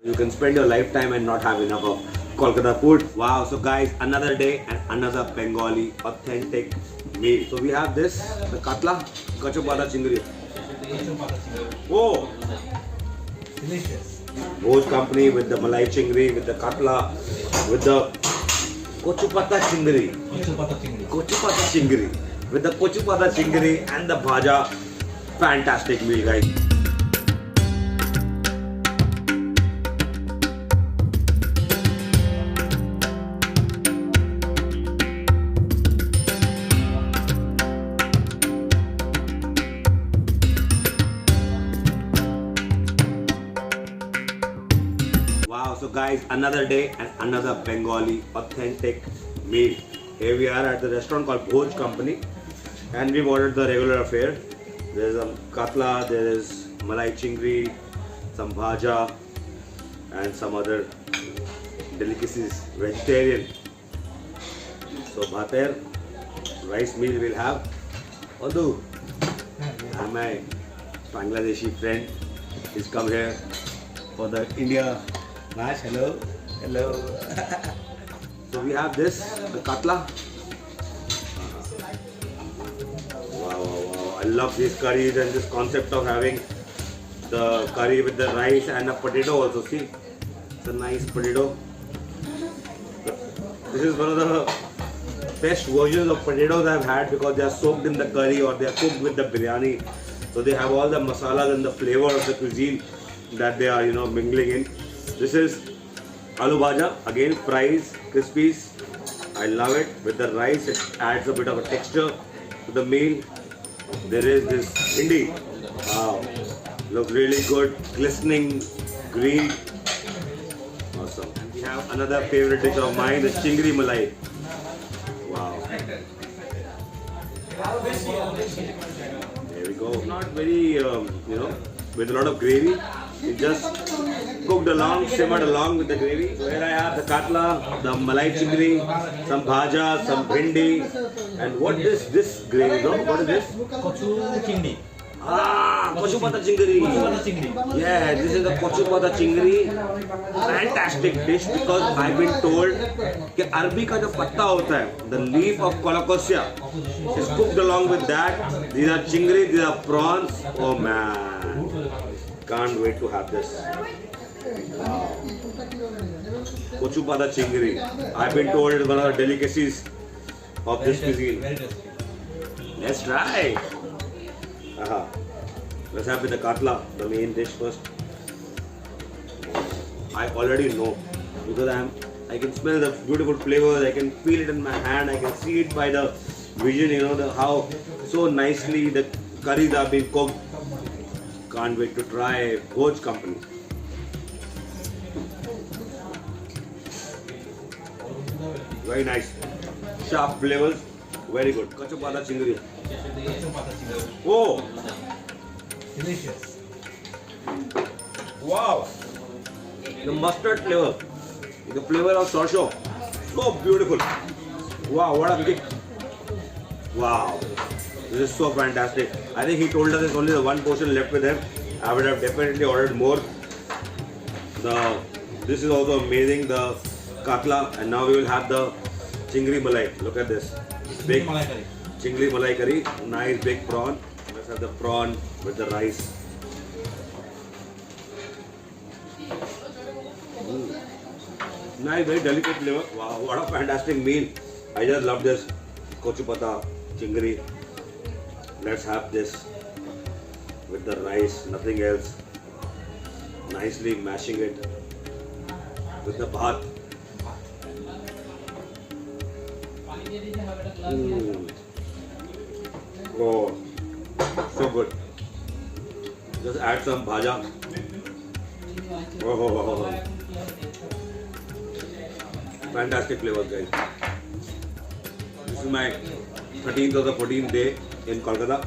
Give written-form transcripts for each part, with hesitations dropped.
You can spend your lifetime and not have enough of Kolkata food. Wow, so guys, another day and another Bengali authentic meal. So we have this, the katla, kachupada chingri. Oh! Delicious. Bhoj company with the malai chingri, with the katla, with the kochupata chingri. Kochupata chingri. With the kochupata chingri and the bhaja. Fantastic meal, guys. Wow, so guys, another day and another Bengali authentic meal. Here we are at the restaurant called Bhoj Company, and we've ordered the regular affair. There's some katla, there is malai chingri, some bhaja, and some other delicacies, vegetarian. So bhater, rice meal we'll have. Although, and my Bangladeshi friend is come here for the India match. Hello, hello. So we have this, the katla. Wow. I love these curries and this concept of having the curry with the rice and a potato also. See, it's a nice potato. This is one of the best versions of potatoes I've had because they are soaked in the curry or they are cooked with the biryani. So they have all the masalas and the flavor of the cuisine that they are, mingling in. This is aloo bhaja, again fries, crispies. I love it. With the rice, it adds a bit of a texture to the meal. There is this hindi. Wow, looks really good, glistening, green. Awesome. And we have another favorite dish of mine, the chingri malai. Wow. There we go. Not very, with a lot of gravy. It just cooked along, simmered along with the gravy. So here I have the katla, the malai chingri, some bhaja, some bhindi, and what is this gravy, bro? What is this? Kochu chingri. Kochupata chingri. Yeah, this is the kochupata chingri. Fantastic dish because I've been told that Arabi ka jo patta hota hai, the leaf of Colocasia is cooked along with that. These are chingri, these are prawns. Oh man, can't wait to have this. Wow. Kochupata chingri. I've been told it's one of the delicacies of this cuisine. Let's try. Let's have with the katla, the main dish first. I already know because I can smell the beautiful flavors, I can feel it in my hand, I can see it by the vision, how so nicely the curries are being cooked. Can't wait to try Bhoj Company. Very nice. Sharp flavors. Very good. Kachupada chingri. Oh! Delicious. Wow! The mustard flavor. The flavor of sorsho. So beautiful. Wow, what a kick. Wow. This is so fantastic. I think he told us there's only the one portion left with him. I would have definitely ordered more. This is also amazing, the katla, and now we will have the chingri malai. Look at this. Big chingri malai curry, nice big prawn. Let's have the prawn with the rice. Nice, very delicate flavor. Wow, what a fantastic meal. I just love this kochupata chingri. Let's have this with the rice, nothing else. Nicely mashing it with the bhat. Oh, so good. Just add some bhaja. Oh. Fantastic flavors, guys. This is my 13th or the 14th day in Kolkata.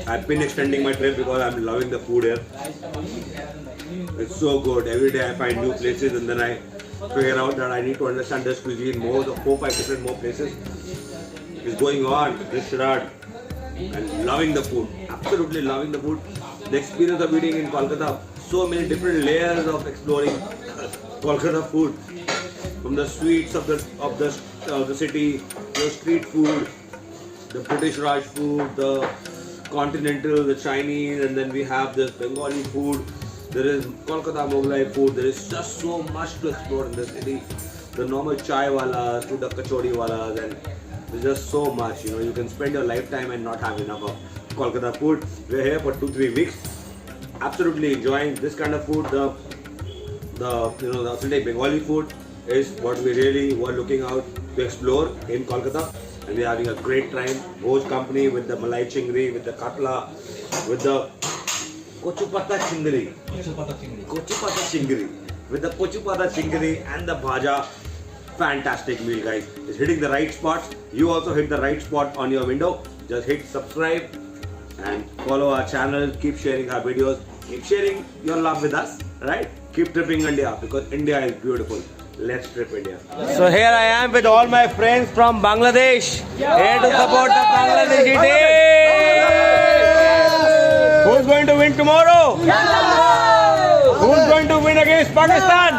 I've been extending my trip because I'm loving the food here. It's so good. Every day I find new places and then I figure out that I need to understand this cuisine more. The 4-5 different more places is going on this Shirad. And loving the food. Absolutely loving the food. The experience of eating in Kolkata, so many different layers of exploring Kolkata food, from the sweets of the city, the street food, the British Raj food, the continental, the Chinese, and then we have this Bengali food. There is Kolkata Mughlai food. There is just so much to explore in the city. The normal chai walas to the kachori walas, and there's just so much. You know, you can spend your lifetime and not have enough of Kolkata food. We're here for 2-3 weeks, absolutely enjoying this kind of food. The authentic Bengali food is what we really were looking out to explore in Kolkata, and we're having a great time. Bhoj company with the Malai Chingri, with the Katla, with the Kochupata Chingri. Kochupata Chingri. With the Kochupata Chingri and the Bhaja. Fantastic meal, guys. It's hitting the right spots. You also hit the right spot on your window. Just hit subscribe and follow our channel. Keep sharing our videos. Keep sharing your love with us, right? Keep tripping India, because India is beautiful. Let's trip India. So here I am with all my friends from Bangladesh. Here to support the Bangladeshi team. Who's going to win tomorrow? Who's going to win against Pakistan?